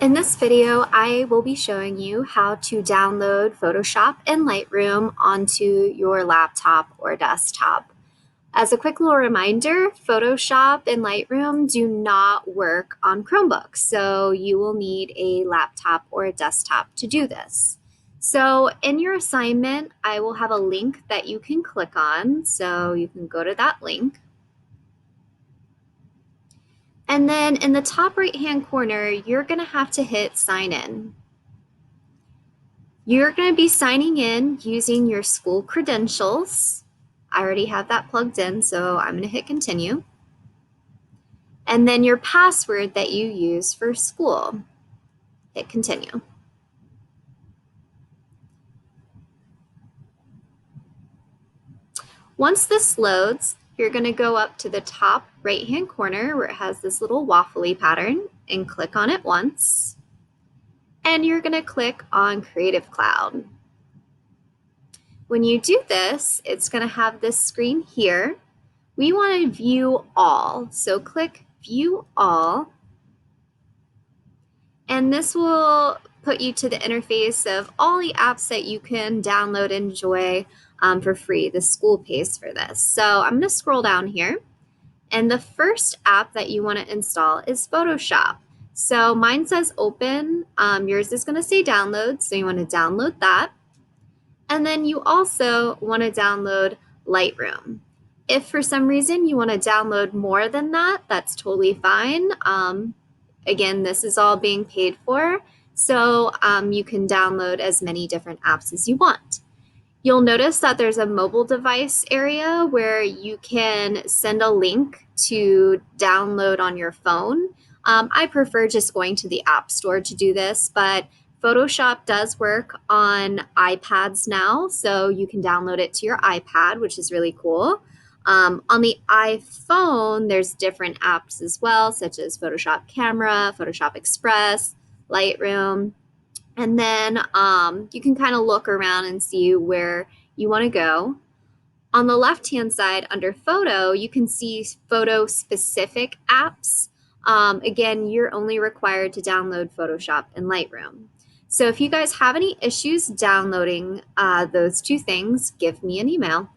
In this video, I will be showing you how to download Photoshop and Lightroom onto your laptop or desktop. As a quick little reminder, Photoshop and Lightroom do not work on Chromebooks, so you will need a laptop or a desktop to do this. So in your assignment, I will have a link that you can click on, so you can go to that link. And then in the top right-hand corner, you're going to have to hit sign in. You're going to be signing in using your school credentials. I already have that plugged in, so I'm going to hit continue. And then your password that you use for school. Hit continue. Once this loads, you're going to go up to the top right-hand corner where it has this little waffly pattern and click on it once. And you're going to click on Creative Cloud. When you do this, it's going to have this screen here. We want to view all, so click View All, and this will put you to the interface of all the apps that you can download and enjoy for free. The school pays for this. So I'm going to scroll down here, and the first app that you want to install is Photoshop. So mine says open, yours is going to say download, so you want to download that. And then you also want to download Lightroom. If for some reason you want to download more than that, that's totally fine. Again, this is all being paid for, so you can download as many different apps as you want. You'll notice that there's a mobile device area where you can send a link to download on your phone. I prefer just going to the App Store to do this, but Photoshop does work on iPads now, so you can download it to your iPad, which is really cool. On the iPhone, there's different apps as well, such as Photoshop Camera, Photoshop Express, Lightroom. And then you can kind of look around and see where you want to go. On the left-hand side under Photo, you can see photo-specific apps. Again, you're only required to download Photoshop and Lightroom. So if you guys have any issues downloading those two things, give me an email.